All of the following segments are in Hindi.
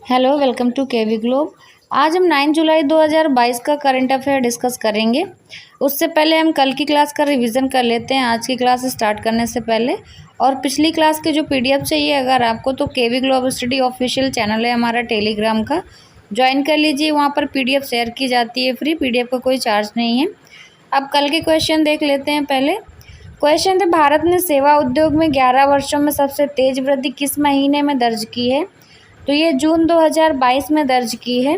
Hello, welcome to KV globe. आज हम 9 जुलाई 2022 का करंट अफेयर डिस्कस करेंगे। उससे पहले हम कल की क्लास का रिवीजन कर लेते हैं आज की क्लास स्टार्ट करने से पहले। और पिछली क्लास के जो पीडीएफ चाहिए अगर आपको, तो केवी ग्लोब स्टडी ऑफिशियल चैनल है हमारा टेलीग्राम का, ज्वाइन कर लीजिए। वहाँ पर पीडीएफ शेयर की जाती है फ्री, पीडीएफ का कोई चार्ज नहीं है। अब कल के क्वेश्चन देख लेते हैं। पहले क्वेश्चन थे, भारत ने सेवा उद्योग में 11 वर्षों में सबसे तेज वृद्धि किस महीने में दर्ज की है? तो ये जून 2022 में दर्ज की है।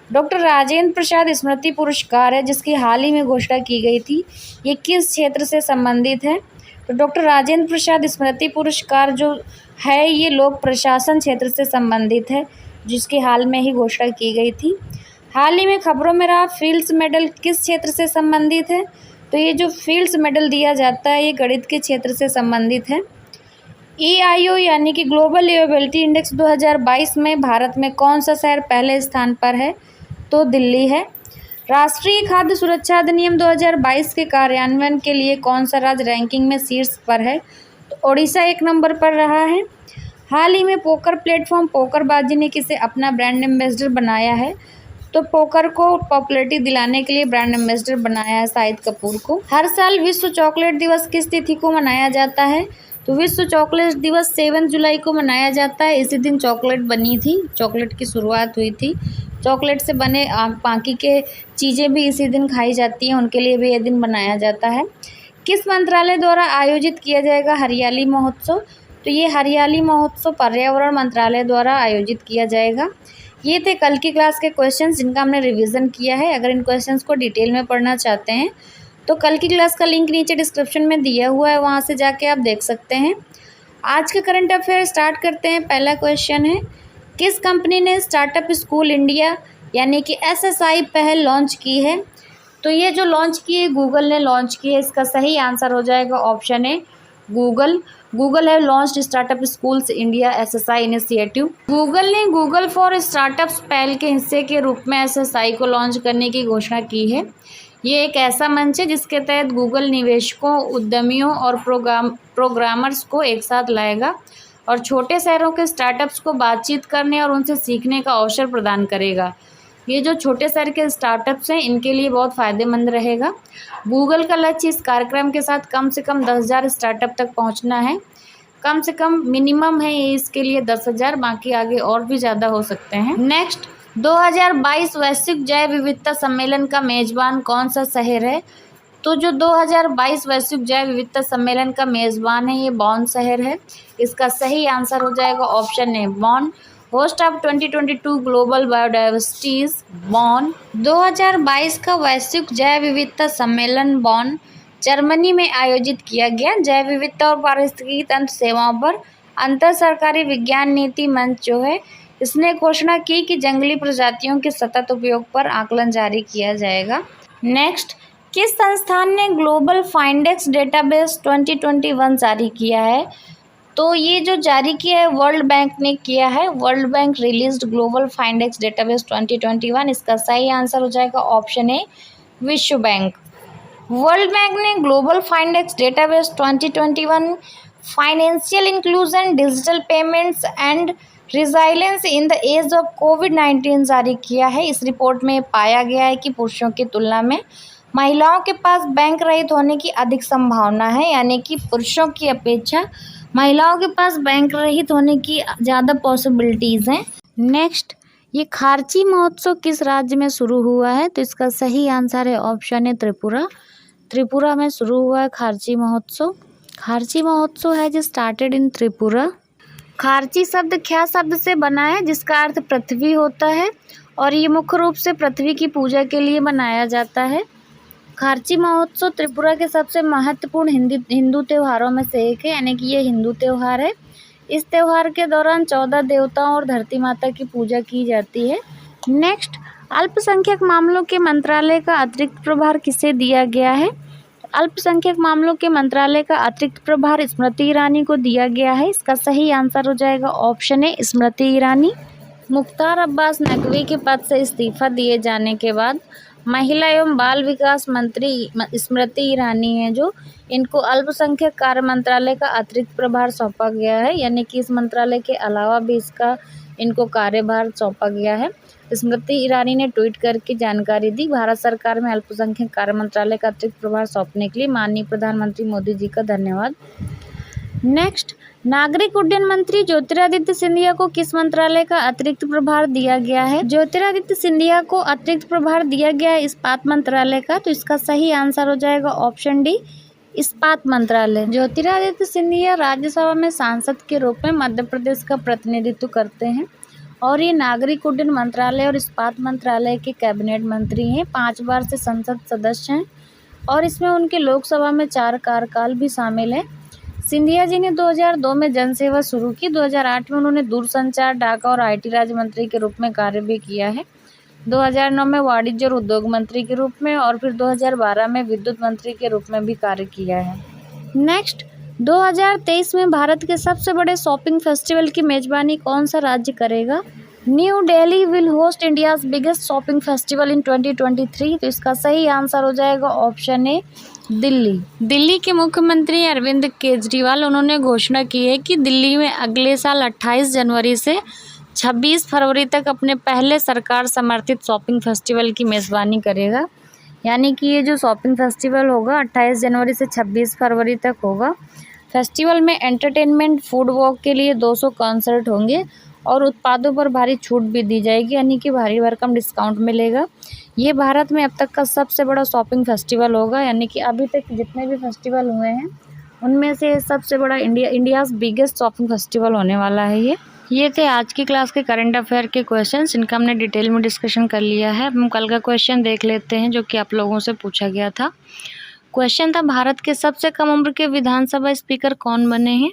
डॉक्टर राजेंद्र प्रसाद स्मृति पुरस्कार है जिसकी हाल ही में घोषणा की गई थी। ये किस क्षेत्र से संबंधित है? तो डॉक्टर राजेंद्र प्रसाद स्मृति पुरस्कार जो है ये लोक प्रशासन क्षेत्र से संबंधित है, जिसकी हाल में ही घोषणा की गई थी। हाल ही में खबरों में रहा फील्ड्स मेडल किस क्षेत्र से संबंधित है? तो ये जो फील्ड्स मेडल दिया जाता है ये गणित के क्षेत्र से संबंधित है। EIO यानी कि ग्लोबल लिवेबिलिटी इंडेक्स 2022 में भारत में कौन सा शहर पहले स्थान पर है? तो दिल्ली है। राष्ट्रीय खाद्य सुरक्षा अधिनियम 2022 के कार्यान्वयन के लिए कौन सा राज्य रैंकिंग में शीर्ष पर है? तो ओडिशा 1 नंबर पर रहा है। हाल ही में पोकर प्लेटफॉर्म पोकरबाजी ने किसे अपना ब्रांड एम्बेसडर बनाया है? तो पोकर को पॉपुलैरिटी दिलाने के लिए ब्रांड एम्बेसडर बनाया है शाहिद कपूर को। हर साल विश्व चॉकलेट दिवस किस तिथि को मनाया जाता है? तो विश्व चॉकलेट दिवस 7 जुलाई को मनाया जाता है। इसी दिन चॉकलेट बनी थी, चॉकलेट की शुरुआत हुई थी। चॉकलेट से बने बाकी के चीज़ें भी इसी दिन खाई जाती हैं, उनके लिए भी ये दिन मनाया जाता है। किस मंत्रालय द्वारा आयोजित किया जाएगा हरियाली महोत्सव? तो ये हरियाली महोत्सव पर्यावरण मंत्रालय द्वारा आयोजित किया जाएगा। ये थे कल की क्लास के क्वेश्चंस जिनका हमने रिवीजन किया है। अगर इन क्वेश्चंस को डिटेल में पढ़ना चाहते हैं तो कल की क्लास का लिंक नीचे डिस्क्रिप्शन में दिया हुआ है, वहाँ से जाके आप देख सकते हैं। आज के करंट अफेयर स्टार्ट करते हैं। पहला क्वेश्चन है, किस कंपनी ने स्टार्टअप स्कूल इंडिया यानी कि SSI पहल लॉन्च की है? तो ये जो लॉन्च की है गूगल ने लॉन्च की है। इसका सही आंसर हो जाएगा ऑप्शन है गूगल। गूगल है launched startup schools India SSI initiative. Google ने गूगल फॉर स्टार्टअप्स पहल के हिस्से के रूप में SSI को लॉन्च करने की घोषणा की है। ये एक ऐसा मंच है जिसके तहत गूगल निवेशकों, उद्यमियों और प्रोग्रामर्स को एक साथ लाएगा और छोटे शहरों के स्टार्टअप्स को बातचीत करने और उनसे सीखने का अवसर प्रदान करेगा। ये जो छोटे शहर के स्टार्टअप्स हैं इनके लिए बहुत फ़ायदेमंद रहेगा। गूगल का लक्ष्य इस कार्यक्रम के साथ कम से कम 10,000 स्टार्टअप तक पहुंचना है। कम से कम मिनिमम है ये इसके लिए 10,000, बाकी आगे और भी ज़्यादा हो सकते हैं। नेक्स्ट, 2022 वैश्विक जैव विविधता सम्मेलन का मेज़बान कौन सा शहर है? तो जो 2022 वैश्विक जैव विविधता सम्मेलन का मेज़बान है ये बॉन शहर है। इसका सही आंसर हो जाएगा ऑप्शन है बॉन। होस्ट ऑफ 2022 ग्लोबल बायोडाइवर्सिटीज बॉन। 2022 का वैश्विक जैव विविधता सम्मेलन बॉन जर्मनी में आयोजित किया गया। जैव विविधता और पारिस्थितिकी तंत्र सेवाओं पर अंतर सरकारी विज्ञान नीति मंच जो है इसने घोषणा की कि जंगली प्रजातियों के सतत उपयोग पर आकलन जारी किया जाएगा। नेक्स्ट, किस संस्थान ने ग्लोबल फाइंडेक्स डेटाबेस 2021 जारी किया है? तो ये जो जारी किया है वर्ल्ड बैंक ने किया है। World bank released global Findex database 2021। इसका सही आंसर हो जाएगा ऑप्शन ए विश्व बैंक। वर्ल्ड बैंक ने global Findex database 2021 financial inclusion, digital payments and resilience in the age of कोविड-19 जारी किया है। इस रिपोर्ट में पाया गया है कि पुरुषों की तुलना में महिलाओं के पास बैंक रहित होने की अधिक संभावना है, यानी कि पुरुषों की अपेक्षा महिलाओं के पास बैंक रहित होने की ज़्यादा पॉसिबिलिटीज़ हैं। नेक्स्ट, ये खारची महोत्सव किस राज्य में शुरू हुआ है? तो इसका सही आंसर है ऑप्शन है त्रिपुरा। त्रिपुरा में शुरू हुआ है खारची महोत्सव। खारची महोत्सव है जो स्टार्टेड इन त्रिपुरा। खारची शब्द ख्या शब्द से बना है जिसका अर्थ पृथ्वी होता है और ये मुख्य रूप से पृथ्वी की पूजा के लिए मनाया जाता है। खारची महोत्सव त्रिपुरा के सबसे महत्वपूर्ण हिंदू त्योहारों में से एक है, यानी कि ये हिंदू त्यौहार है। इस त्यौहार के दौरान 14 देवताओं और धरती माता की पूजा की जाती है। नेक्स्ट, अल्पसंख्यक मामलों के मंत्रालय का अतिरिक्त प्रभार किसे दिया गया है? अल्पसंख्यक मामलों के मंत्रालय का अतिरिक्त प्रभार स्मृति ईरानी को दिया गया है। इसका सही आंसर हो जाएगा ऑप्शन है स्मृति ईरानी। मुख्तार अब्बास नकवी के पद से इस्तीफा दिए जाने के बाद महिला एवं बाल विकास मंत्री स्मृति ईरानी है जो इनको अल्पसंख्यक कार्य मंत्रालय का अतिरिक्त प्रभार सौंपा गया है, यानी कि इस मंत्रालय के अलावा भी इसका इनको कार्यभार सौंपा गया है। स्मृति ईरानी ने ट्वीट करके जानकारी दी। भारत सरकार में अल्पसंख्यक कार्य मंत्रालय का अतिरिक्त प्रभार सौंपने के लिए माननीय प्रधानमंत्री मोदी जी का धन्यवाद। नेक्स्ट, नागरिक उड्डयन मंत्री ज्योतिरादित्य सिंधिया को किस मंत्रालय का अतिरिक्त प्रभार दिया गया है? ज्योतिरादित्य सिंधिया को अतिरिक्त प्रभार दिया गया है इस्पात मंत्रालय का। तो इसका सही आंसर हो जाएगा ऑप्शन डी, इस्पात मंत्रालय। ज्योतिरादित्य सिंधिया राज्यसभा में सांसद के रूप में मध्य प्रदेश का प्रतिनिधित्व करते हैं और ये नागरिक उड्डयन मंत्रालय और इस्पात मंत्रालय के कैबिनेट मंत्री हैं। 5 बार से संसद सदस्य हैं और इसमें उनके लोकसभा में 4 कार्यकाल भी शामिल है। सिंधिया जी ने 2002 में जनसेवा शुरू की। 2008 में उन्होंने दूरसंचार, डाक और IT राज्य मंत्री के रूप में कार्य भी किया है। 2009 में वाणिज्य और उद्योग मंत्री के रूप में और फिर 2012 में विद्युत मंत्री के रूप में भी कार्य किया है। नेक्स्ट, 2023 में भारत के सबसे बड़े शॉपिंग फेस्टिवल की मेजबानी कौन सा राज्य करेगा? New Delhi will host India's biggest shopping festival in 2023। तो इसका सही आंसर हो जाएगा ऑप्शन ए, दिल्ली। दिल्ली के मुख्यमंत्री अरविंद केजरीवाल उन्होंने घोषणा की है कि दिल्ली में अगले साल 28 जनवरी से 26 फरवरी तक अपने पहले सरकार समर्थित शॉपिंग फेस्टिवल की मेज़बानी करेगा। यानी कि ये जो शॉपिंग फेस्टिवल होगा 28 जनवरी से 26 फरवरी तक होगा। फेस्टिवल में एंटरटेनमेंट, फूड वॉक के लिए 200 कॉन्सर्ट होंगे और उत्पादों पर भारी छूट भी दी जाएगी, यानी कि भारी भरकम डिस्काउंट मिलेगा। ये भारत में अब तक का सबसे बड़ा शॉपिंग फेस्टिवल होगा, यानी कि अभी तक जितने भी फेस्टिवल हुए हैं उनमें से सबसे बड़ा इंडियाज़ बिगेस्ट शॉपिंग फेस्टिवल होने वाला है ये थे आज की क्लास के करंट अफेयर के क्वेश्चंस। इनका हमने डिटेल में डिस्कशन कर लिया है। हम कल का क्वेश्चन देख लेते हैं जो कि आप लोगों से पूछा गया था। क्वेश्चन था, भारत के सबसे कम उम्र के विधानसभा स्पीकर कौन बने हैं?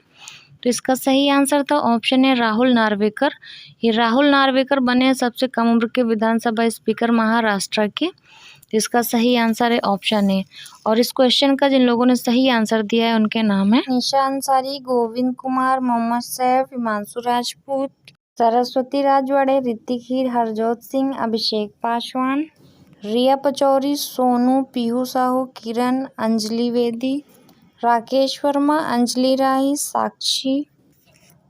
तो इसका सही आंसर था ऑप्शन है राहुल नार्वेकर। ये राहुल नार्वेकर बने हैं सबसे कम उम्र के विधानसभा स्पीकर महाराष्ट्र के। तो इसका सही आंसर है ऑप्शन ए। और इस क्वेश्चन का जिन लोगों ने सही आंसर दिया है उनके नाम है निशा अंसारी, गोविंद कुमार, मोहम्मद सैफ, हिमांशु राजपूत, सरस्वती राजवाड़े, ऋतिक हीर, हरजोत सिंह, अभिषेक पासवान, रिया पचौरी, सोनू, पीहू साहू, किरण, अंजलि वेदी, राकेश वर्मा, अंजलि राही, साक्षी,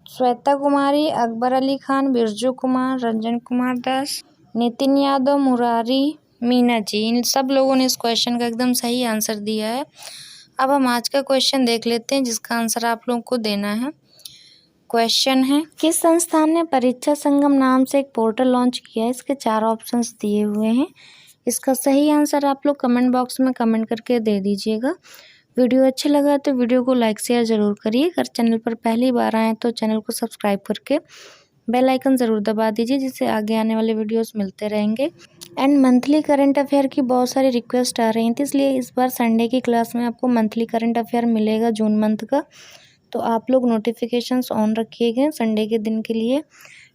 श्वेता कुमारी, अकबर अली खान, बिरजू कुमार, रंजन कुमार दास, नितिन यादव, मुरारी, मीना जी। इन सब लोगों ने इस क्वेश्चन का एकदम सही आंसर दिया है। अब हम आज का क्वेश्चन देख लेते हैं जिसका आंसर आप लोगों को देना है। क्वेश्चन है, किस संस्थान ने परीक्षा संगम नाम से एक पोर्टल लॉन्च किया है? इसके 4 ऑप्शंस दिए हुए हैं। इसका सही आंसर आप लोग कमेंट बॉक्स में कमेंट करके दे दीजिएगा। वीडियो अच्छा लगा तो वीडियो को लाइक शेयर ज़रूर करिए। अगर चैनल पर पहली बार आएँ तो चैनल को सब्सक्राइब करके बेल आइकन ज़रूर दबा दीजिए, जिससे आगे आने वाले वीडियोस मिलते रहेंगे। एंड मंथली करंट अफेयर की बहुत सारी रिक्वेस्ट आ रही थी, इसलिए इस बार संडे की क्लास में आपको मंथली करंट अफेयर मिलेगा जून मंथ का। तो आप लोग नोटिफिकेशंस ऑन रखिएगा संडे के दिन के लिए।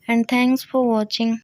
And thanks for watching.